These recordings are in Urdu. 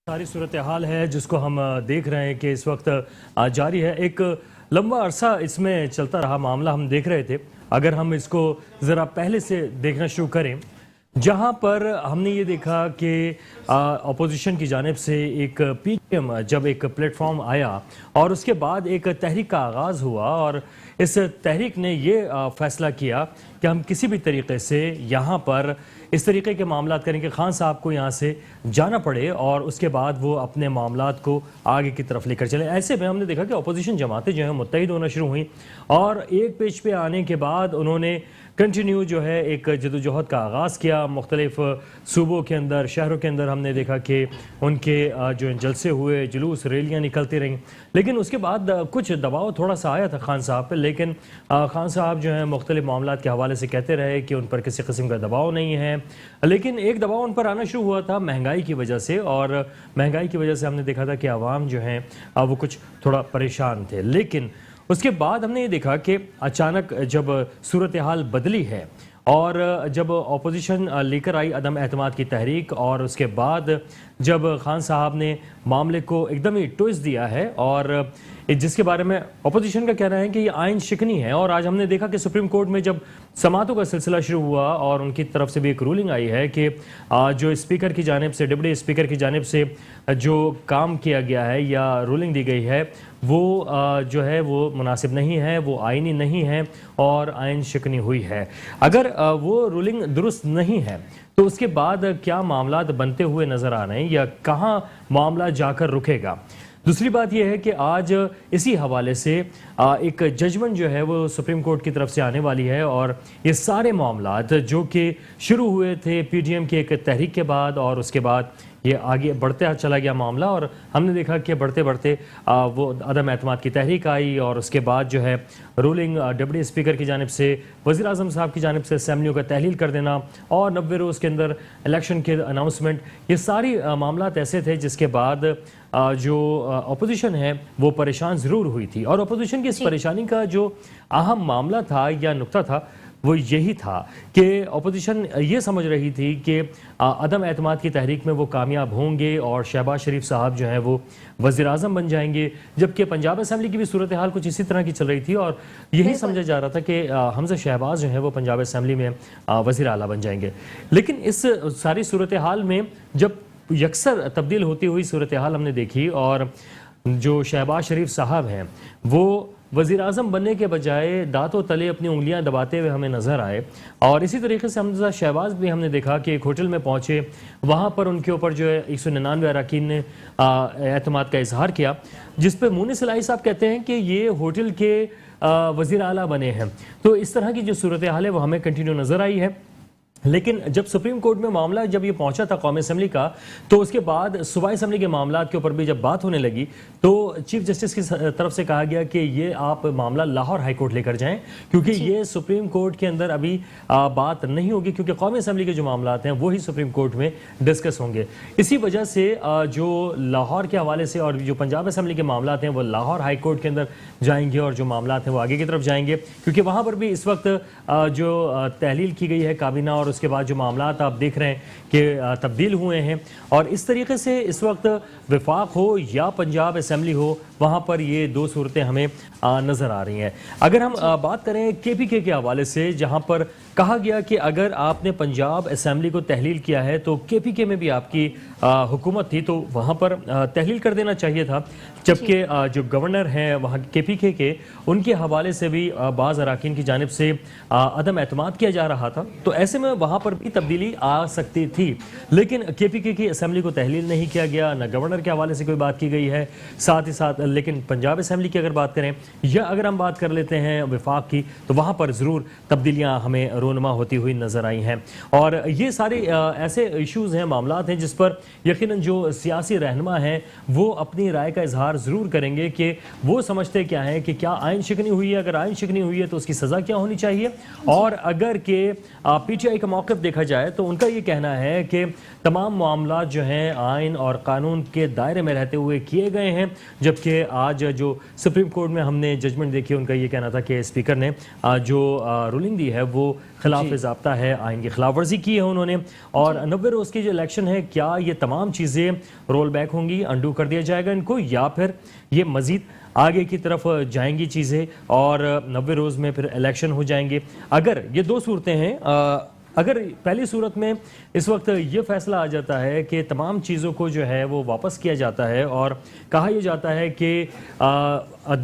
ساری صورتحال ہے جس کو ہم دیکھ رہے ہیں کہ اس وقت جاری ہے. ایک لمبا عرصہ اس میں چلتا رہا معاملہ ہم دیکھ رہے تھے. اگر ہم اس کو ذرا پہلے سے دیکھنا شروع کریں، جہاں پر ہم نے یہ دیکھا کہ اپوزیشن کی جانب سے ایک پی ٹی ایم جب ایک پلیٹ فارم آیا اور اس کے بعد ایک تحریک کا آغاز ہوا، اور اس تحریک نے یہ فیصلہ کیا کہ ہم کسی بھی طریقے سے یہاں پر اس طریقے کے معاملات کریں کہ خان صاحب کو یہاں سے جانا پڑے اور اس کے بعد وہ اپنے معاملات کو آگے کی طرف لے کر چلیں. ایسے میں ہم نے دیکھا کہ اپوزیشن جماعتیں جو ہیں متحد ہونا شروع ہوئیں، اور ایک پیج پہ آنے کے بعد انہوں نے کنٹینیو جو ہے ایک جدوجہد کا آغاز کیا. مختلف صوبوں کے اندر، شہروں کے اندر ہم نے دیکھا کہ ان کے جو جلسے ہوئے، جلوس، ریلیاں نکلتی رہیں. لیکن اس کے بعد کچھ دباؤ تھوڑا سا آیا تھا خان صاحب پہ، لیکن خان صاحب جو ہیں مختلف معاملات کے حوالے سے کہتے رہے کہ ان پر کسی قسم کا دباؤ نہیں ہے. لیکن ایک دباؤ ان پر آنا شروع ہوا تھا مہنگائی کی وجہ سے، اور مہنگائی کی وجہ سے ہم نے دیکھا تھا کہ عوام جو ہیں وہ کچھ تھوڑا پریشان تھے. لیکن اس کے بعد ہم نے یہ دیکھا کہ اچانک جب صورتحال بدلی ہے اور جب اپوزیشن لے کر آئی عدم اعتماد کی تحریک، اور اس کے بعد جب خان صاحب نے معاملے کو ایک دم ہی ٹوئسٹ دیا ہے، اور جس کے بارے میں اپوزیشن کا کہنا ہے کہ یہ آئین شکنی ہے. اور آج ہم نے دیکھا کہ سپریم کورٹ میں جب سماعتوں کا سلسلہ شروع ہوا اور ان کی طرف سے بھی ایک رولنگ آئی ہے کہ جو اسپیکر کی جانب سے، ڈپٹی اسپیکر کی جانب سے جو کام کیا گیا ہے یا رولنگ دی گئی ہے وہ جو ہے وہ مناسب نہیں ہے، وہ آئینی نہیں ہے اور آئین شکنی ہوئی ہے. اگر وہ رولنگ درست نہیں ہے تو اس کے بعد کیا معاملات بنتے ہوئے نظر آ رہے ہیں یا کہاں معاملہ جا کر رکے گا؟ دوسری بات یہ ہے کہ آج اسی حوالے سے ایک ججمنٹ جو ہے وہ سپریم کورٹ کی طرف سے آنے والی ہے، اور یہ سارے معاملات جو کہ شروع ہوئے تھے پی ٹی ایم کی ایک تحریک کے بعد، اور اس کے بعد یہ آگے بڑھتے چلا گیا معاملہ، اور ہم نے دیکھا کہ بڑھتے بڑھتے وہ عدم اعتماد کی تحریک آئی، اور اس کے بعد جو ہے رولنگ ڈپٹی اسپیکر کی جانب سے، وزیر اعظم صاحب کی جانب سے اسمبلیوں کا تحلیل کر دینا، اور 90 روز کے اندر الیکشن کے اناؤنسمنٹ. یہ ساری معاملات ایسے تھے جس کے بعد جو اپوزیشن ہے وہ پریشان ضرور ہوئی تھی. اور اپوزیشن کی اس پریشانی کا جو اہم معاملہ تھا یا نقطہ تھا وہ یہی تھا کہ اپوزیشن یہ سمجھ رہی تھی کہ عدم اعتماد کی تحریک میں وہ کامیاب ہوں گے اور شہباز شریف صاحب جو ہیں وہ وزیر اعظم بن جائیں گے، جبکہ پنجاب اسمبلی کی بھی صورتحال کچھ اسی طرح کی چل رہی تھی اور یہی سمجھا جا رہا تھا کہ حمزہ شہباز جو ہیں وہ پنجاب اسمبلی میں وزیر اعلیٰ بن جائیں گے. لیکن اس ساری صورتحال میں جب یکسر تبدیل ہوتی ہوئی صورتحال ہم نے دیکھی، اور جو شہباز شریف صاحب ہیں وہ وزیر اعظم بننے کے بجائے دانتوں تلے اپنی انگلیاں دباتے ہوئے ہمیں نظر آئے. اور اسی طریقے سے حمزہ شہباز بھی ہم نے دیکھا کہ ایک ہوٹل میں پہنچے، وہاں پر ان کے اوپر جو ہے 199 اراکین نے اعتماد کا اظہار کیا، جس پہ مونس الہی صاحب کہتے ہیں کہ یہ ہوٹل کے وزیر اعلیٰ بنے ہیں. تو اس طرح کی جو صورتحال ہے وہ ہمیں کنٹینیو نظر آئی ہے. لیکن جب سپریم کورٹ میں معاملہ جب یہ پہنچا تھا قومی اسمبلی کا، تو اس کے بعد صوبائی اسمبلی کے معاملات کے اوپر بھی جب بات ہونے لگی تو چیف جسٹس کی طرف سے کہا گیا کہ یہ آپ معاملہ لاہور ہائی کورٹ لے کر جائیں، کیونکہ یہ سپریم کورٹ کے اندر ابھی بات نہیں ہوگی، کیونکہ قومی اسمبلی کے جو معاملات ہیں وہی سپریم کورٹ میں ڈسکس ہوں گے. اسی وجہ سے جو لاہور کے حوالے سے اور جو پنجاب اسمبلی کے معاملات ہیں وہ لاہور ہائی کورٹ کے اندر جائیں گے، اور جو معاملات ہیں وہ آگے کی طرف جائیں گے، کیونکہ وہاں پر بھی اس وقت جو تحلیل کی گئی ہے کابینہ، اور اس کے بعد جو معاملات آپ دیکھ رہے ہیں کہ تبدیل ہوئے ہیں. اور اس طریقے سے اس وقت وفاق ہو یا پنجاب اسمبلی ہو، وہاں پر یہ دو صورتیں ہمیں نظر آ رہی ہیں. اگر ہم بات کریں کے پی کے حوالے سے، جہاں پر کہا گیا کہ اگر آپ نے پنجاب اسمبلی کو تحلیل کیا ہے تو کے پی کے میں بھی آپ کی حکومت تھی تو وہاں پر تحلیل کر دینا چاہیے تھا. جبکہ جو گورنر ہیں وہاں کے پی کے ان کے حوالے سے بھی بعض اراکین کی جانب سے عدم اعتماد کیا جا رہا تھا، تو ایسے میں وہاں پر بھی تبدیلی آ سکتی تھی. لیکن کے پی کے کی اسمبلی کو تحلیل نہیں کیا گیا، نہ گورنر کے حوالے سے کوئی بات کی گئی ہے ساتھ ہی ساتھ. لیکن پنجاب اسمبلی کی اگر بات کریں یا اگر ہم بات کر لیتے ہیں وفاق کی، تو وہاں پر ضرور تبدیلیاں ہمیں رونما ہوتی ہوئی نظر آئی ہیں. اور یہ سارے ایسے ایشوز ہیں، معاملات ہیں جس پر یقیناً جو سیاسی رہنما ہیں وہ اپنی رائے کا اظہار ضرور کریں گے کہ وہ سمجھتے کیا ہیں کہ کیا آئین شکنی ہوئی ہے، اگر آئین شکنی ہوئی ہے تو اس کی سزا کیا ہونی چاہیے. اور اگر کہ پی ٹی آئی کا موقف دیکھا جائے تو ان کا یہ کہنا ہے کہ تمام معاملات جو ہیں آئین اور قانون کے دائرے میں رہتے ہوئے کیے گئے ہیں، جبکہ کہ آج جو سپریم کورٹ میں ہم نے ججمنٹ دیکھی ان کا یہ کہنا تھا کہ اسپیکر نے جو رولنگ دی ہے وہ خلاف ضابطہ ہے، آئین کی خلاف ورزی کی ہے انہوں نے، اور 90 روز کی جو الیکشن ہے کیا یہ تمام چیزیں رول بیک ہوں گی، انڈو کر دیا جائے گا ان کو، یا پھر یہ مزید آگے کی طرف جائیں گی چیزیں اور 90 روز میں پھر الیکشن ہو جائیں گے؟ اگر یہ دو صورتیں ہیں، اگر پہلی صورت میں اس وقت یہ فیصلہ آ جاتا ہے کہ تمام چیزوں کو جو ہے وہ واپس کیا جاتا ہے اور کہا یہ جاتا ہے کہ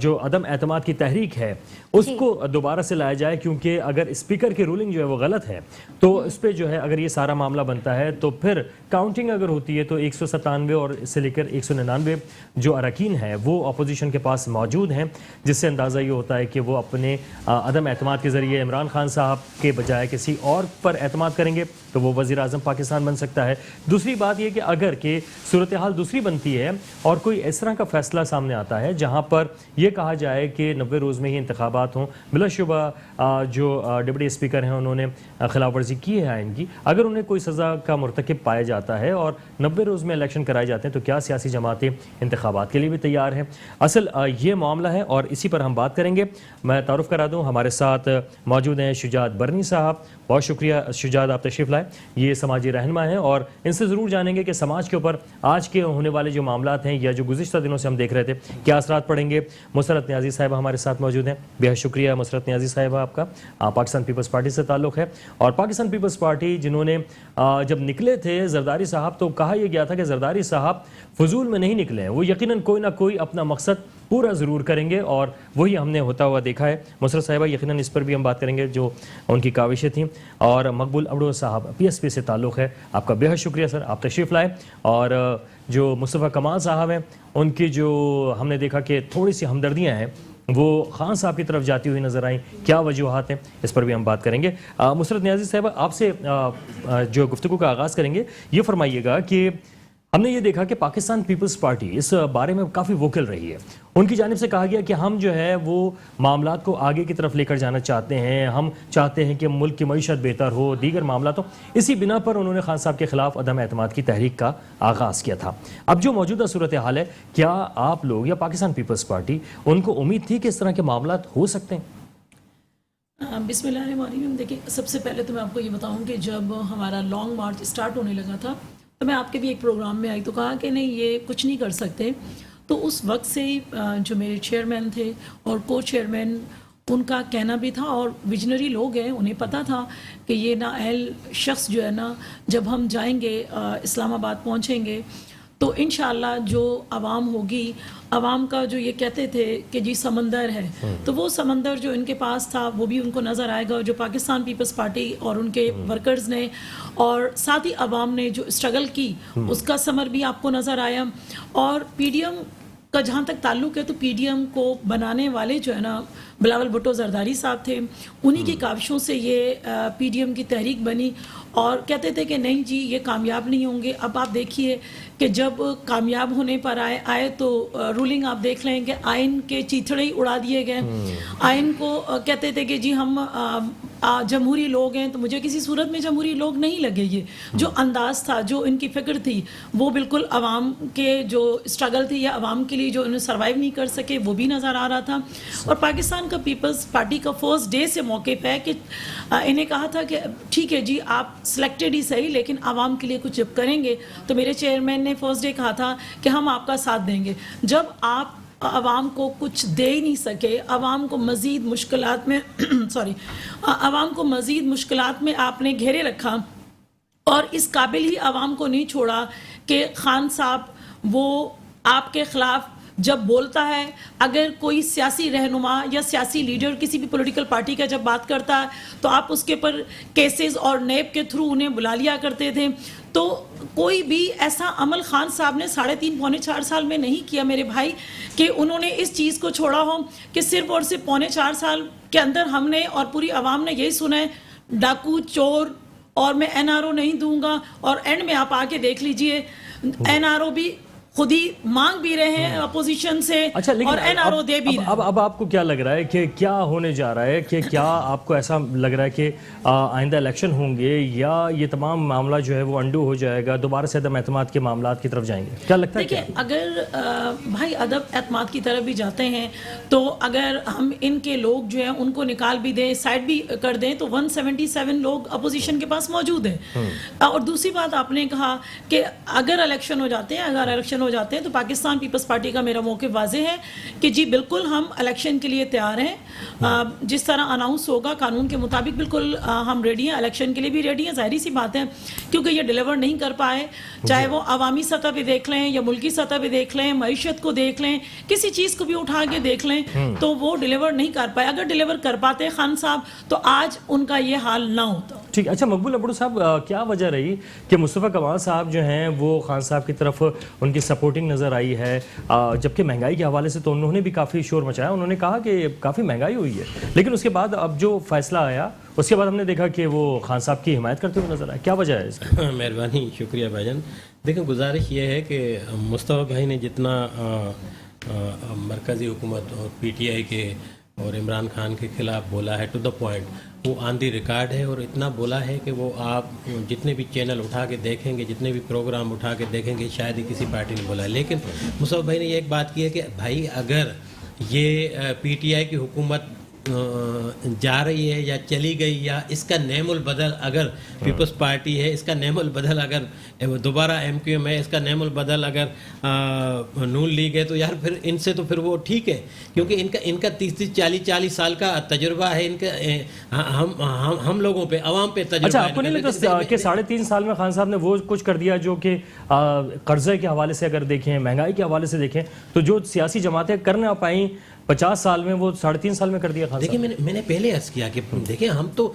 جو عدم اعتماد کی تحریک ہے اس کو دوبارہ سے لایا جائے، کیونکہ اگر اسپیکر کی رولنگ جو ہے وہ غلط ہے تو اس پہ جو ہے اگر یہ سارا معاملہ بنتا ہے تو پھر کاؤنٹنگ اگر ہوتی ہے تو 197 اور اس سے لے کر 199 جو اراکین ہیں وہ اپوزیشن کے پاس موجود ہیں، جس سے اندازہ یہ ہوتا ہے کہ وہ اپنے عدم اعتماد کے ذریعے عمران خان صاحب کے بجائے کسی اور پر اعتماد کریں گے تو وہ وزیر اعظم پاکستان بن سکتا ہے۔ دوسری بات یہ کہ اگر کہ صورتحال دوسری بنتی ہے اور کوئی اس طرح کا فیصلہ سامنے آتا ہے جہاں پر یہ کہا جائے کہ 90 روز میں ہی انتخابات ہوں، بلا شبہ جو ڈپٹی اسپیکر ہیں انہوں نے خلاف ورزی کی ہے آئین کی، اگر انہیں کوئی سزا کا مرتکب پایا جاتا ہے اور 90 روز میں الیکشن کرائے جاتے ہیں تو کیا سیاسی جماعتیں انتخابات کے لیے بھی تیار ہیں؟ اصل یہ معاملہ ہے اور اسی پر ہم بات کریں گے۔ میں تعارف کرا دوں، ہمارے ساتھ موجود ہیں شجاعت برنی صاحب، بہت شکریہ شجاعت آپ تشریف لائے، یہ سماجی رہنما ہیں اور ان سے ضرور جانیں گے کہ سماج کے اوپر آج کے ہونے والے جو معاملات ہیں یا جو گزشتہ دنوں سے ہم دیکھ رہے تھے کیا اثرات پڑیں گے۔ مسرت نیازی صاحبہ ہمارے ساتھ موجود ہیں، بہت شکریہ مسرت نیازی صاحبہ آپ کا، پاکستان پیپلز پارٹی سے تعلق ہے، اور پاکستان پیپلز پارٹی جنہوں نے جب نکلے تھے زرداری صاحب تو کہا یہ گیا تھا کہ زرداری صاحب فضول میں نہیں نکلے ہیں، وہ یقیناً کوئی نہ کوئی اپنا مقصد پورا ضرور کریں گے اور وہی ہم نے ہوتا ہوا دیکھا ہے۔ مسرت صاحبہ یقیناً اس پر بھی ہم بات کریں گے جو ان کی کاوشیں تھیں، اور مقبول ابڑو صاحب پی ایس پی سے تعلق ہے، آپ کا بہت شکریہ سر، آپ تشریف لائے، اور جو مصطفیٰ کمال صاحب ہیں ان کی جو ہم نے دیکھا کہ تھوڑی سی ہمدردیاں ہیں وہ خان صاحب کی طرف جاتی ہوئی نظر آئیں، کیا وجوہات ہیں اس پر بھی ہم بات کریں گے۔ مسرت نیازی صاحبہ آپ سے جو گفتگو کا آغاز کریں گے، یہ فرمائیے گا کہ ہم نے یہ دیکھا کہ پاکستان پیپلز پارٹی اس بارے میں کافی ووکل رہی ہے، ان کی جانب سے کہا گیا کہ ہم جو ہے وہ معاملات کو آگے کی طرف لے کر جانا چاہتے ہیں، ہم چاہتے ہیں کہ ملک کی معیشت بہتر ہو، دیگر معاملات ہو، اسی بنا پر انہوں نے خان صاحب کے خلاف عدم اعتماد کی تحریک کا آغاز کیا تھا۔ اب جو موجودہ صورتحال ہے، کیا آپ لوگ یا پاکستان پیپلز پارٹی ان کو امید تھی کہ اس طرح کے معاملات ہو سکتے ہیں؟ بسم اللہ الرحمن الرحیم۔ دیکھیں، سب سے پہلے تو میں آپ کو یہ بتاؤں کہ جب ہمارا لانگ مارچ سٹارٹ ہونے لگا تھا تو میں آپ کے بھی ایک پروگرام میں آئی تو کہا کہ نہیں یہ کچھ نہیں کر سکتے، تو اس وقت سے ہی جو میرے چیئرمین تھے اور کو چیئرمین ان کا کہنا بھی تھا، اور ویژنری لوگ ہیں انہیں پتہ تھا کہ یہ نااہل شخص جو ہے نا جب ہم جائیں گے اسلام آباد پہنچیں گے تو انشاءاللہ جو عوام ہوگی، عوام کا جو یہ کہتے تھے کہ جی سمندر ہے، تو وہ سمندر جو ان کے پاس تھا وہ بھی ان کو نظر آئے گا، جو پاکستان پیپلز پارٹی اور ان کے ورکرز نے اور ساتھ ہی عوام نے جو اسٹرگل کی اس کا ثمر بھی آپ کو نظر آیا۔ اور پی ڈی ایم کا جہاں تک تعلق ہے تو پی ڈی ایم کو بنانے والے جو ہے نا بلاول بھٹو زرداری صاحب تھے، انہی کی کاوشوں سے یہ پی ڈی ایم کی تحریک بنی، اور کہتے تھے کہ نہیں جی یہ کامیاب نہیں ہوں گے۔ اب آپ دیکھیے کہ جب کامیاب ہونے پر آئے تو رولنگ آپ دیکھ لیں کہ آئین کے چیتھڑے ہی اڑا دیے گئے، آئین کو کہتے تھے کہ جی ہم جمہوری لوگ ہیں، تو مجھے کسی صورت میں جمہوری لوگ نہیں لگے۔ یہ جو انداز تھا، جو ان کی فکر تھی، وہ بالکل عوام کے جو اسٹرگل تھی یا عوام کے لیے جو انہیں سروائیو نہیں کر سکے وہ بھی نظر آ رہا تھا۔ اور پاکستان کا پیپلز پارٹی کا فرسٹ ڈے سے موقف ہے کہ انہیں کہا تھا کہ ٹھیک ہے جی آپ سلیکٹڈ ہی صحیح لیکن عوام کے لیے کچھ جب کریں گے، تو میرے چیئرمین نے فرسٹ ڈے کہا تھا کہ ہم آپ کا ساتھ دیں گے۔ جب آپ عوام کو کچھ دے ہی نہیں سکے، عوام کو مزید مشکلات میں عوام کو مزید مشکلات میں آپ نے گھیرے رکھا اور اس قابل ہی عوام کو نہیں چھوڑا کہ خان صاحب وہ آپ کے خلاف جب بولتا ہے، اگر کوئی سیاسی رہنما یا سیاسی لیڈر کسی بھی پولیٹیکل پارٹی کا جب بات کرتا ہے تو آپ اس کے پر کیسز اور نیب کے تھرو انہیں بلا لیا کرتے تھے۔ تو کوئی بھی ایسا عمل خان صاحب نے 3.5 پونے 4 سال میں نہیں کیا میرے بھائی کہ انہوں نے اس چیز کو چھوڑا ہو کہ صرف اور صرف پونے 4 سال کے اندر ہم نے اور پوری عوام نے یہی سنا ہے ڈاکو چور اور میں این آر او نہیں دوں گا، اور اینڈ میں آپ آ کے دیکھ لیجئے این آر او بھی خود ہی مانگ بھی رہے ہیں اپوزیشن سے اچھا اور لیکن این آر او دے بھی رہے ہیں. اب آپ کو کیا لگ رہا ہے کہ کیا ہونے جا رہا ہے, کہ کیا آپ کو ایسا لگ رہا ہے کہ آئندہ الیکشن ہوں گے یا یہ تمام معاملہ جو ہے وہ انڈو ہو جائے گا, دوبارہ سے عدم اعتماد کے معاملات کی طرف جائیں گے؟ کیا لگتا ہے؟ دیکھیں اگر بھائی عدم اعتماد کی طرف بھی جاتے ہیں تو اگر ہم ان کے لوگ جو ہیں ان کو نکال بھی دیں, سائڈ بھی کر دیں, تو 177 لوگ اپوزیشن کے پاس موجود ہیں. اور دوسری بات آپ نے کہا کہ اگر الیکشن ہو جاتے ہیں تو پاکستان پیپلز پارٹی کا میرا موقف واضح ہے کہ جی بالکل ہم الیکشن کے لیے تیار ہیں. جس طرح اناؤنس ہوگا قانون کے مطابق بالکل ہم ریڈی ہیں, الیکشن کے لیے بھی ریڈی ہیں. ظاہری سی بات ہے کیونکہ یہ ڈیلیور نہیں کر پائے, چاہے وہ عوامی سطح پہ دیکھ لیں یا ملکی سطح پہ دیکھ لیں, معیشت کو دیکھ لیں, کسی چیز کو بھی اٹھا کے دیکھ لیں, تو وہ ڈیلیور نہیں کر پائے. اگر ڈیلیور کر پاتے خان صاحب تو آج ان کا یہ حال نہ ہوتا. ٹھیک. اچھا مقبول ابڑو صاحب, کیا وجہ رہی کہ مصطفیٰ کمال صاحب جو ہیں وہ خان صاحب کی طرف ان کی سپورٹنگ نظر آئی ہے, جبکہ مہنگائی کے حوالے سے تو انہوں نے بھی کافی شور مچایا, انہوں نے کہا کہ کافی مہنگائی ہوئی ہے, لیکن اس کے بعد اب جو فیصلہ آیا اس کے بعد ہم نے دیکھا کہ وہ خان صاحب کی حمایت کرتے ہوئے نظر آئے. کیا وجہ ہے اس کی؟ مہربانی, شکریہ بھائی جان. دیکھیں گزارش یہ ہے کہ مصطفیٰ بھائی نے جتنا مرکزی حکومت اور پی ٹی آئی کے اور عمران خان کے خلاف بولا ہے ٹو دا پوائنٹ, وہ آن دی ریکارڈ ہے, اور اتنا بولا ہے کہ وہ آپ جتنے بھی چینل اٹھا کے دیکھیں گے, جتنے بھی پروگرام اٹھا کے دیکھیں گے, شاید ہی کسی پارٹی نے بولا ہے. لیکن مصطفیٰ بھائی نے یہ ایک بات کی ہے کہ بھائی اگر یہ پی ٹی آئی کی حکومت جا رہی ہے یا چلی گئی, یا اس کا نیم البدل اگر پیپلز پارٹی ہے, اس کا نیم البدل اگر دوبارہ ایم کیو ایم ہے, اس کا نیم البدل اگر نون لیگ ہے, تو یار پھر ان سے تو پھر وہ ٹھیک ہے, کیونکہ ان کا 30-40 سال کا تجربہ ہے, ان کا ہم لوگوں پہ, عوام پہ تجربہ. اچھا آپ کو نہیں لگتا کہ 3.5 سال میں خان صاحب نے وہ کچھ کر دیا جو کہ قرضے کے حوالے سے اگر دیکھیں, مہنگائی کے حوالے سے دیکھیں, تو جو سیاسی جماعتیں کر نہ پائیں 50 سال میں, وہ 3.5 سال میں کر دیا خان صاحب. دیکھیں میں نے پہلے عرض کیا کہ دیکھیں ہم تو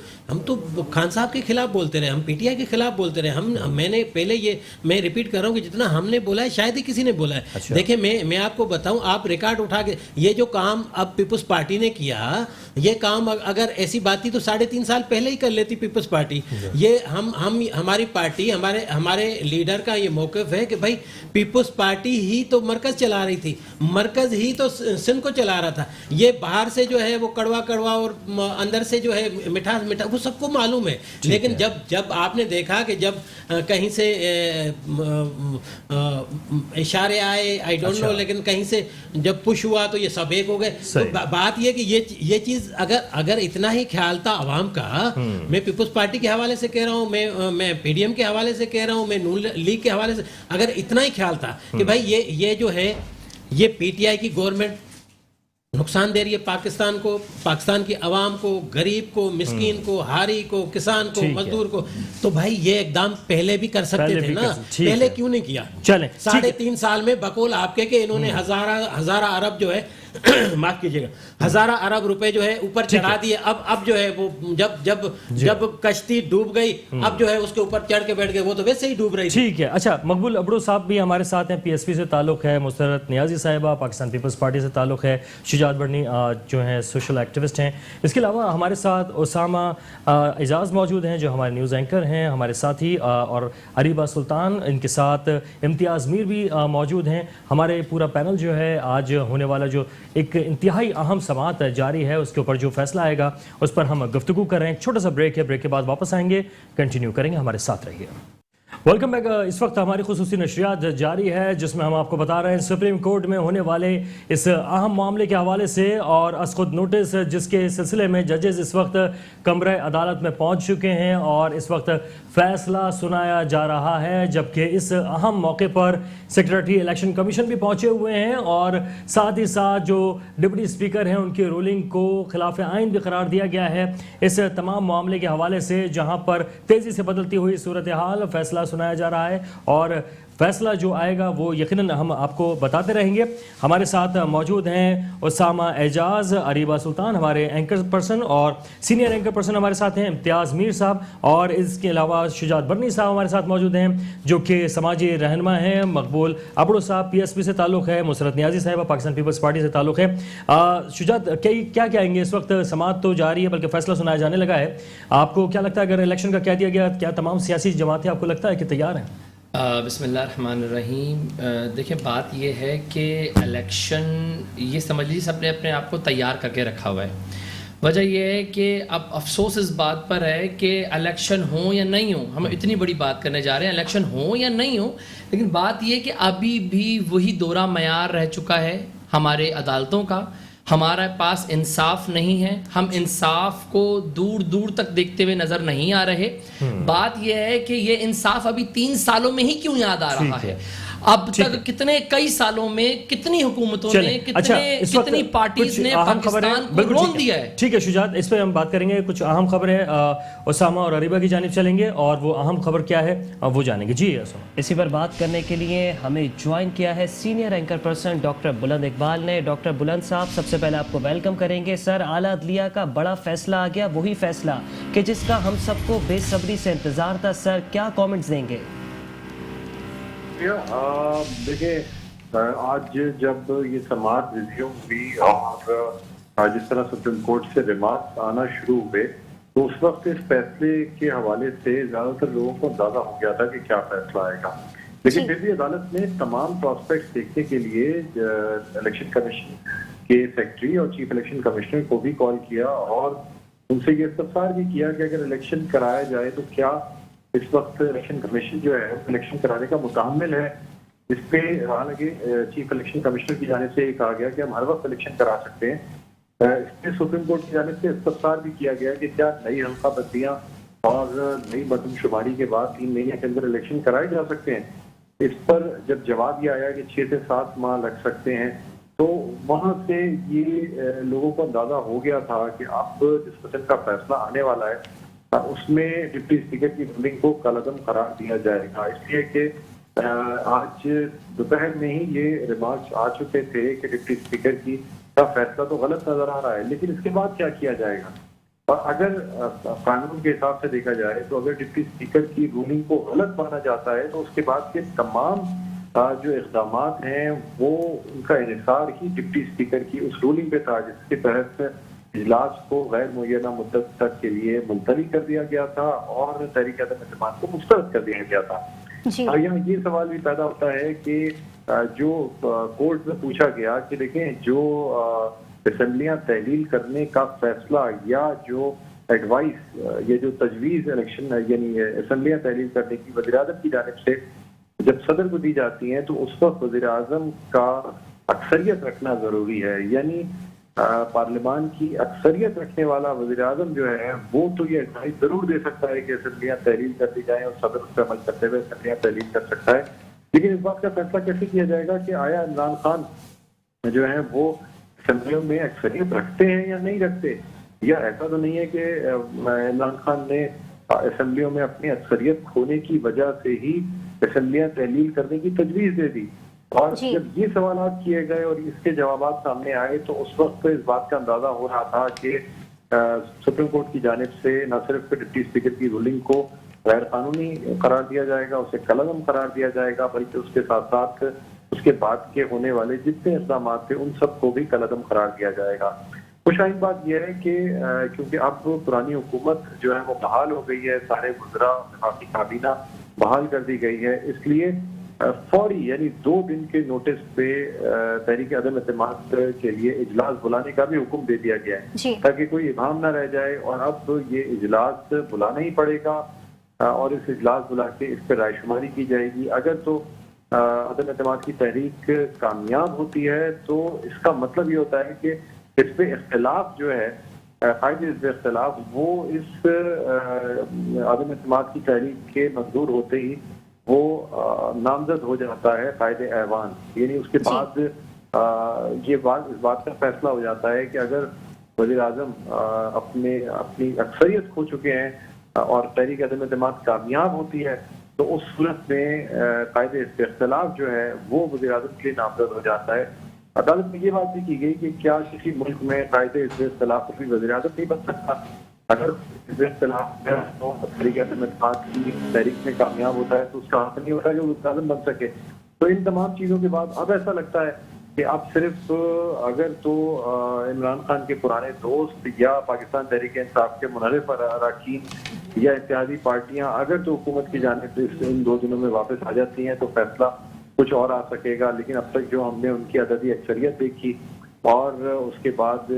خان صاحب کے خلاف بولتے رہے, ہم پی ٹی آئی کے خلاف بولتے رہے. میں نے پہلے میں ریپیٹ کر رہا ہوں کہ جتنا ہم نے بولا ہے شاید ہی کسی نے بولا ہے. دیکھیں میں آپ کو بتاؤں, آپ ریکارڈ اٹھا کے یہ جو کام اب پیپلز پارٹی نے کیا, یہ کام اگر ایسی بات تھی تو 3.5 سال پہلے ہی کر لیتی پیپلز پارٹی. یہ ہماری پارٹی, ہمارے لیڈر کا یہ موقف ہے کہ بھائی پیپلز پارٹی ہی تو مرکز چلا رہی تھی, مرکز ہی تو سندھ کو چلا رہا تھا. یہ باہر سے جو ہے وہ کڑوا اور اندر سے جو ہے میٹھا, وہ سب کو معلوم ہے. لیکن جب آپ نے دیکھا کہ جب کہیں سے اشارے آئے, آئی ڈونٹ نو, لیکن کہیں سے جب پش ہوا تو یہ سب ایک ہو گئے. تو بات یہ کہ یہ چیز اگر اتنا ہی خیال تھا عوام کا, میں پیپلز پارٹی کے حوالے سے کہہ رہا ہوں, میں پی ڈی ایم کے حوالے سے کہہ رہا ہوں, میں نون لیگ کے حوالے سے, اگر اتنا ہی خیال تھا کہ بھائی یہ جو ہے یہ پی ٹی آئی کی گورنمنٹ نقصان دے رہی ہے پاکستان کو, پاکستان کی عوام کو, غریب کو, مسکین کو, ہاری کو, کسان کو, مزدور کو, تو بھائی یہ اقدام پہلے بھی کر سکتے تھے نا, پہلے کیوں نہیں کیا؟ چلیں 3.5 سال میں بقول آپ کے کہ انہوں نے ہزارہ ارب جو ہے معاف کیجیے گا 1000 ارب روپے جو ہے اوپر چڑھا دیے. اب جو ہے وہ جب کشتی ڈوب گئی, اب جو ہے اس کے اوپر چڑھ کے بیٹھ گئے, وہ تو ویسے ہی ڈوب رہی. ٹھیک ہے. اچھا مقبول ابڑو صاحب بھی ہمارے ساتھ ہیں, پی ایس پی سے تعلق ہے, مسرت نیازی صاحبہ پاکستان پیپلز پارٹی سے تعلق ہے, شجاعت بڑنی جو ہیں سوشل ایکٹیوسٹ ہیں. اس کے علاوہ ہمارے ساتھ اسامہ اعجاز موجود ہیں جو ہمارے نیوز اینکر ہیں ہمارے ساتھی, اور اریبہ سلطان, ان کے ساتھ امتیاز میر بھی موجود ہیں. ہمارے پورا پینل جو ہے آج ہونے والا جو ایک انتہائی اہم سماعت جاری ہے, اس کے اوپر جو فیصلہ آئے گا اس پر ہم گفتگو کر رہے ہیں. ایک چھوٹا سا بریک ہے, بریک کے بعد واپس آئیں گے, کنٹینیو کریں گے, ہمارے ساتھ رہیے. Welcome back. اس وقت ہماری خصوصی نشریات جاری ہے جس میں ہم آپ کو بتا رہے ہیں سپریم کورٹ میں ہونے والے اس اہم معاملے کے حوالے سے, اور از خود نوٹس جس کے سلسلے میں ججز اس وقت کمرہ عدالت میں پہنچ چکے ہیں اور اس وقت فیصلہ سنایا جا رہا ہے. جبکہ اس اہم موقع پر سیکریٹری الیکشن کمیشن بھی پہنچے ہوئے ہیں, اور ساتھ ہی ساتھ جو ڈپٹی اسپیکر ہیں ان کی رولنگ کو خلاف آئین بھی قرار دیا گیا ہے. اس تمام معاملے کے حوالے سے جہاں پر تیزی سے بدلتی ہوئی صورتحال, فیصلہ سنایا جا رہا ہے, اور فیصلہ جو آئے گا وہ یقیناً ہم آپ کو بتاتے رہیں گے. ہمارے ساتھ موجود ہیں اسامہ اعجاز, اریبہ سلطان ہمارے اینکر پرسن, اور سینئر اینکر پرسن ہمارے ساتھ ہیں امتیاز میر صاحب, اور اس کے علاوہ شجاعت برنی صاحب ہمارے ساتھ موجود ہیں جو کہ سماجی رہنما ہیں. مقبول ابڑو صاحب پی ایس پی سے تعلق ہے, مسرت نیازی صاحبہ پاکستان پیپلز پارٹی سے تعلق ہے. شجاعت کیا کہیں گے؟ اس وقت سماعت تو جاری ہے بلکہ فیصلہ سنایا جانے لگا ہے. آپ کو کیا لگتا ہے اگر الیکشن کا کہہ دیا گیا, کیا تمام سیاسی جماعتیں آپ کو لگتا ہے کہ تیار ہیں؟ بسم اللہ الرحمن الرحیم. دیکھیں بات یہ ہے کہ الیکشن یہ سمجھ لیجیے سب نے اپنے آپ کو تیار کر کے رکھا ہوا ہے. وجہ یہ ہے کہ اب افسوس اس بات پر ہے کہ الیکشن ہوں یا نہیں ہوں, ہم اتنی بڑی بات کرنے جا رہے ہیں الیکشن ہوں یا نہیں ہوں, لیکن بات یہ ہے کہ ابھی بھی وہی دورہ معیار رہ چکا ہے ہمارے عدالتوں کا. ہمارے پاس انصاف نہیں ہے, ہم انصاف کو دور دور تک دیکھتے ہوئے نظر نہیں آ رہے. بات یہ ہے کہ یہ انصاف ابھی 3 سالوں میں ہی کیوں یاد آ رہا ہے. اب تک کتنے کئی سالوں میں کتنی حکومتوں نے کتنی پارٹیز نے پاکستان کو رون دیا ہے. ٹھیک ہے شجاعت, اس پہ ہم بات کریں گے. کچھ اہم خبریں اسامہ اور اریبہ کی جانب چلیں گے اور وہ اہم خبر کیا ہے وہ جانیں گے. جی اسامہ. اسی پر بات کرنے کے لیے ہمیں جوائن کیا ہے سینئر اینکر پرسن ڈاکٹر بلند اقبال نے. ڈاکٹر بلند صاحب سب سے پہلے آپ کو ویلکم کریں گے. سر, اعلیٰ عدلیہ کا بڑا فیصلہ آ گیا, وہی فیصلہ کہ جس کا ہم سب کو بے صبری سے انتظار تھا. سر کیا کامنٹس دیں گے؟ دیکھیں آج جب یہ سماعت ریزیو ہوئی اور جس طرح سپریم کورٹ سے ریمارکس آنا شروع ہوئے تو اس وقت اس فیصلے کے حوالے سے زیادہ تر لوگوں کو اندازہ ہو گیا تھا کہ کیا فیصلہ آئے گا. لیکن پھر بھی عدالت نے تمام پراسپیکٹس دیکھنے کے لیے الیکشن کمیشن کے سیکرٹری اور چیف الیکشن کمشنر کو بھی کال کیا اور ان سے یہ استفسار بھی کیا کہ اگر الیکشن کرایا جائے تو کیا اس وقت الیکشن کمیشن جو ہے الیکشن کرانے کا متحمل ہے. اس پہ حالانکہ چیف الیکشن کمشنر کی جانب سے یہ کہا گیا کہ ہم ہر وقت الیکشن کرا سکتے ہیں. اس پہ سپریم کورٹ کی جانب سے استفسار بھی کیا گیا کہ کیا نئی حلقہ بندیاں اور نئی مردم شماری کے بعد 3 مہینے کے اندر الیکشن کرائے جا سکتے ہیں. اس پر جب جواب یہ آیا کہ 6 سے 7 ماہ لگ سکتے ہیں تو وہاں سے یہ لوگوں کو اندازہ ہو گیا تھا کہ اب جس قسم کا فیصلہ آنے والا ہے اس میں ڈپٹی اسپیکر کی رولنگ کو کالعدم قرار دیا جائے گا. اس لیے کہ آج دوپہر میں ہی یہ ریمارکس آ چکے تھے کہ ڈپٹی اسپیکر کی کا فیصلہ تو غلط نظر آ رہا ہے, لیکن اس کے بعد کیا کیا جائے گا. اور اگر قانون کے حساب سے دیکھا جائے تو اگر ڈپٹی اسپیکر کی رولنگ کو غلط مانا جاتا ہے تو اس کے بعد کے تمام جو اقدامات ہیں وہ ان کا انحصار ہی ڈپٹی اسپیکر کی اس رولنگ پہ تھا جس کے تحت اجلاس کو غیر معینہ مدت تک کے لیے ملتوی کر دیا گیا تھا اور تحریک عدم اعتماد کو مسترد کر دیا گیا تھا. یہاں یہ سوال بھی پیدا ہوتا ہے کہ جو کورٹ میں پوچھا گیا کہ دیکھیں جو اسمبلیاں تحلیل کرنے کا فیصلہ یا جو ایڈوائس یہ جو تجویز الیکشن یعنی اسمبلیاں تحلیل کرنے کی وزیر اعظم کی جانب سے جب صدر کو دی جاتی ہیں تو اس وقت وزیر اعظم کا اکثریت رکھنا ضروری ہے. یعنی پارلیمان کی اکثریت رکھنے والا وزیر اعظم جو ہے وہ تو یہ ایڈوائز ضرور دے سکتا ہے کہ اسمبلیاں تحلیل کر دی جائیں اور صدر اس پہ عمل کرتے ہوئے اسمبلیاں تحلیل کر سکتا ہے. لیکن اس بات کا فیصلہ کیسے کیا جائے گا کہ آیا عمران خان جو ہے وہ اسمبلیوں میں اکثریت رکھتے ہیں یا نہیں رکھتے, یا ایسا تو نہیں ہے کہ عمران خان نے اسمبلیوں میں اپنی اکثریت کھونے کی وجہ سے ہی اسمبلیاں تحلیل کرنے کی تجویز دے دی. اور جب یہ سوالات کیے گئے اور اس کے جوابات سامنے آئے تو اس وقت اس بات کا اندازہ ہو رہا تھا کہ سپریم کورٹ کی جانب سے نہ صرف ڈپٹی اسپیکر کی رولنگ کو غیر قانونی قرار دیا جائے گا, اسے کالعدم قرار دیا جائے گا, بلکہ اس کے ساتھ ساتھ اس کے بعد کے ہونے والے جتنے اقدامات تھے ان سب کو بھی کالعدم قرار دیا جائے گا. خوشائن بات یہ ہے کہ کیونکہ اب پرانی حکومت جو ہے وہ بحال ہو گئی ہے, سارے وزراء وفاقی کابینہ بحال کر دی گئی ہے, اس لیے فوری یعنی 2 دن کے نوٹس پہ تحریک عدم اعتماد کے لیے اجلاس بلانے کا بھی حکم دے دیا گیا ہے تاکہ کوئی ابہام نہ رہ جائے. اور اب یہ اجلاس بلانا ہی پڑے گا اور اس اجلاس بلا کے اس پہ رائے شماری کی جائے گی. اگر تو عدم اعتماد کی تحریک کامیاب ہوتی ہے تو اس کا مطلب یہ ہوتا ہے کہ اس پہ اختلاف جو ہے قائد اس پہ اختلاف وہ اس عدم اعتماد کی تحریک کے منظور ہوتے ہی وہ نامزد ہو جاتا ہے قائد ایوان. یعنی اس کے بعد یہ اس بات کا فیصلہ ہو جاتا ہے کہ اگر وزیر اعظم اپنی اکثریت کھو چکے ہیں اور تحریک عدم اعتماد کامیاب ہوتی ہے تو اس صورت میں قائد اختلاف جو ہے وہ وزیر اعظم کے لیے نامزد ہو جاتا ہے. عدالت میں یہ بات بھی کی گئی کہ کیا کسی ملک میں قائد اختلاف کوئی وزیر اعظم نہیں بن سکتا. اگر اختلاف تحریک عدم اعتماد کی تحریک میں کامیاب ہوتا ہے تو اس کا حق نہیں ہوتا کہ وہ وزیر اعظم بن سکے. تو ان تمام چیزوں کے بعد اب ایسا لگتا ہے کہ اب صرف اگر تو عمران خان کے پرانے دوست یا پاکستان تحریک انصاف کے منحرف اراکین یا اتحادی پارٹیاں اگر تو حکومت کی جانب سے ان 2 دنوں میں واپس آ جاتی ہیں تو فیصلہ کچھ اور آ سکے گا. لیکن اب تک جو ہم نے ان کی عددی اکثریت دیکھی اور اس کے بعد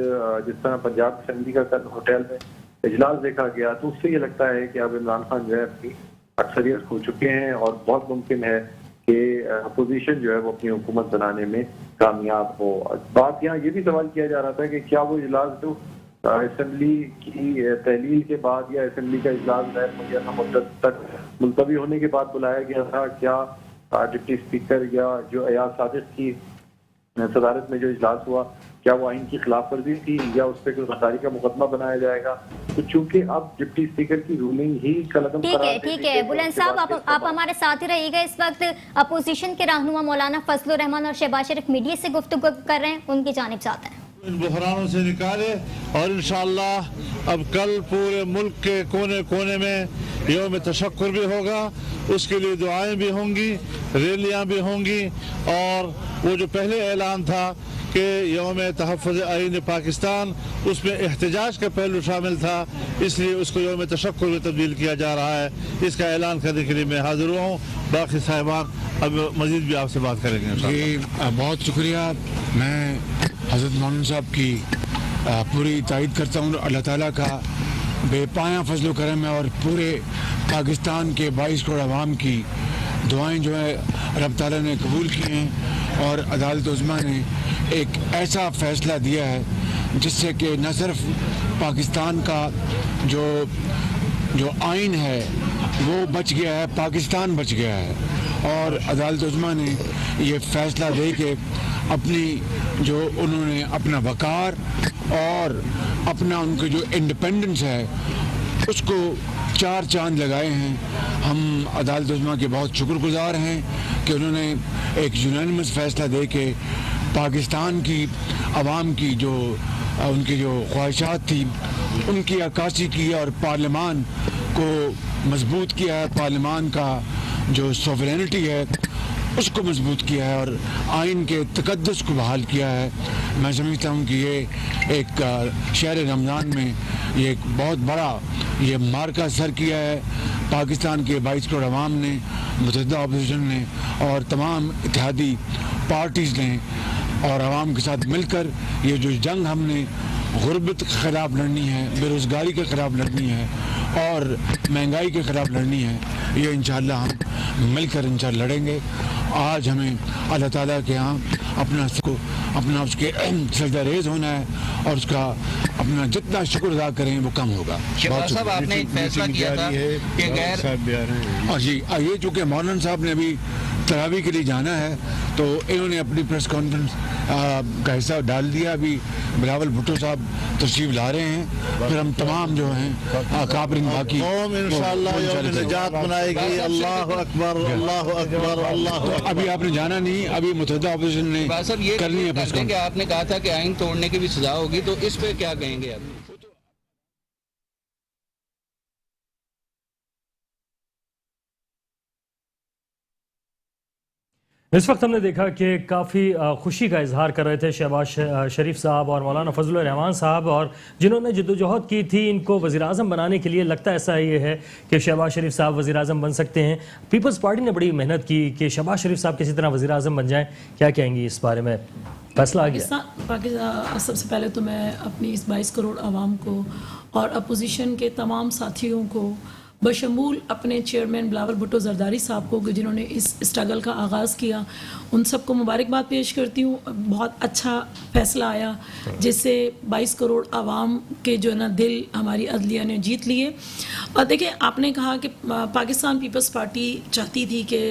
جس طرح پنجاب اسمبلی کا کل ہوٹل میں اجلاس دیکھا گیا تو اس سے یہ لگتا ہے کہ اب عمران خان جو ہے اپنی اکثریت کھو چکے ہیں اور بہت ممکن ہے کہ اپوزیشن جو ہے وہ اپنی حکومت بنانے میں کامیاب ہو. بات یہاں یہ بھی سوال کیا جا رہا تھا کہ کیا وہ اجلاس جو اسمبلی کی تحلیل کے بعد یا اسمبلی کا اجلاس غیر معینہ مدت تک ملتوی ہونے کے بعد بلایا گیا تھا, کیا ڈپٹی اسپیکر یا جو ایاز صادق کی صدارت میں جو اجلاس ہوا کیا وہ آئین کی خلاف ورزی تھی یا اس پہ کوئی غداری کا مقدمہ بنایا جائے گا؟ تو چونکہ اب ڈپٹی اسپیکر کی رولنگ ہی قلم ٹھیک ہے بلند صاحب, آپ ہمارے ساتھ ہی رہیے گا. اس وقت اپوزیشن کے رہنما مولانا فضل الرحمان اور شہباز شریف میڈیا سے گفتگو کر رہے ہیں, ان کی جانب سے آتے ہیں. ان بحرانوں سے نکالے اور انشاءاللہ اب کل پورے ملک کے کونے کونے میں یوم تشکر بھی ہوگا, اس کے لیے دعائیں بھی ہوں گی, ریلیاں بھی ہوں گی, اور وہ جو پہلے اعلان تھا کہ یوم تحفظ آئین پاکستان اس میں احتجاج کا پہلو شامل تھا, اس لیے اس کو یوم تشکر میں تبدیل کیا جا رہا ہے. اس کا اعلان کرنے کے لیے میں حاضر ہوا ہوں. باقی صاحبان اب مزید بھی آپ سے بات کریں گے. جی بہت شکریہ. میں حضرت مولانا صاحب کی پوری تائید کرتا ہوں. اللہ تعالیٰ کا بے پایاں فضل و کرم ہے اور پورے پاکستان کے 22 کروڑ عوام کی دعائیں جو ہے رب تعالیٰ نے قبول کی ہیں اور عدالت عظمیٰ نے ایک ایسا فیصلہ دیا ہے جس سے کہ نہ صرف پاکستان کا جو آئین ہے وہ بچ گیا ہے, پاکستان بچ گیا ہے. اور عدالت عظمیٰ نے یہ فیصلہ دے کے اپنی جو انہوں نے اپنا وقار اور اپنا ان کے جو انڈیپینڈنس ہے اس کو 4 چاند لگائے ہیں. ہم عدالت عظمیٰ کے بہت شکر گزار ہیں کہ انہوں نے ایک یونانیمس فیصلہ دے کے پاکستان کی عوام کی جو ان کی جو خواہشات تھی ان کی عکاسی کی اور پارلیمان کو مضبوط کیا ہے, پارلیمان کا جو سوورینٹی ہے اس کو مضبوط کیا ہے اور آئین کے تقدس کو بحال کیا ہے. میں سمجھتا ہوں کہ یہ ایک شہر رمضان میں یہ ایک بہت بڑا یہ مارکہ سر کیا ہے. پاکستان کے 22 کروڑ عوام نے, متحدہ اپوزیشن نے اور تمام اتحادی پارٹیز نے اور عوام کے ساتھ مل کر یہ جو جنگ ہم نے غربت کے خلاف لڑنی ہے, بے روزگاری کے خلاف لڑنی ہے اور مہنگائی کے خلاف لڑنی ہے, یہ انشاءاللہ ہم مل کر انشاءاللہ لڑیں گے. آج ہمیں اللہ تعالیٰ کے ہاں اپنا اس کے سجدہ ریز ہونا ہے اور اس کا اپنا جتنا شکر ادا کریں وہ کم ہوگا. شہباز صاحب آپ نے ایک فیصلہ کیا تھا کہ غیر جی یہ چونکہ مولانا صاحب نے ابھی تراویح کے لیے جانا ہے تو انہوں نے اپنی پریس کانفرنس کا حصہ ڈال دیا. ابھی بلاول بھٹو صاحب تشریف لا رہے ہیں, پھر ہم تمام جو ہیں اکابرین باقی قوم انشاءاللہ یوم نجات منائے گی. اللہ اکبر اللہ اکبر اللہ. ابھی آپ نے جانا نہیں, ابھی متحدہ اپوزیشن نے کرنی ہے پریس کہ آپ نے کہا تھا کہ آئین توڑنے کی بھی سزا ہوگی, تو اس پہ کیا کہیں گے آپ؟ اس وقت ہم نے دیکھا کہ کافی خوشی کا اظہار کر رہے تھے شہباز شریف صاحب اور مولانا فضل الرحمان صاحب, اور جنہوں نے جدوجہد کی تھی ان کو وزیراعظم بنانے کے لیے. لگتا ایسا یہ ہے کہ شہباز شریف صاحب وزیراعظم بن سکتے ہیں. پیپلز پارٹی نے بڑی محنت کی کہ شہباز شریف صاحب کسی طرح وزیراعظم بن جائیں. کیا کہیں گی اس بارے میں؟ فیصلہ آ گیا. پاکستان سب سے پہلے تو میں اپنی اس 22 کروڑ عوام کو اور اپوزیشن کے تمام ساتھیوں کو بشمول اپنے چیئرمین بلاول بھٹو زرداری صاحب کو جنہوں نے اس اسٹرگل کا آغاز کیا, ان سب کو مبارکباد پیش کرتی ہوں. بہت اچھا فیصلہ آیا جس سے 22 کروڑ عوام کے جو ہے نا دل ہماری عدلیہ نے جیت لیے. اور دیکھیں آپ نے کہا کہ پاکستان پیپلز پارٹی چاہتی تھی کہ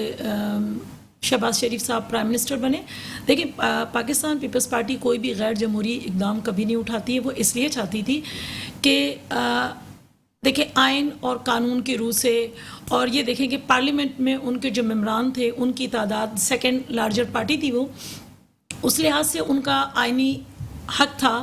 شہباز شریف صاحب پرائم منسٹر بنے. دیکھیں پاکستان پیپلز پارٹی کوئی بھی غیر جمہوری اقدام کبھی نہیں اٹھاتی ہے. وہ اس لیے چاہتی تھی کہ دیکھیں آئین اور قانون کی روح سے, اور یہ دیکھیں کہ پارلیمنٹ میں ان کے جو ممبران تھے ان کی تعداد سیکنڈ لارجر پارٹی تھی وہ, اس لحاظ سے ان کا آئینی حق تھا.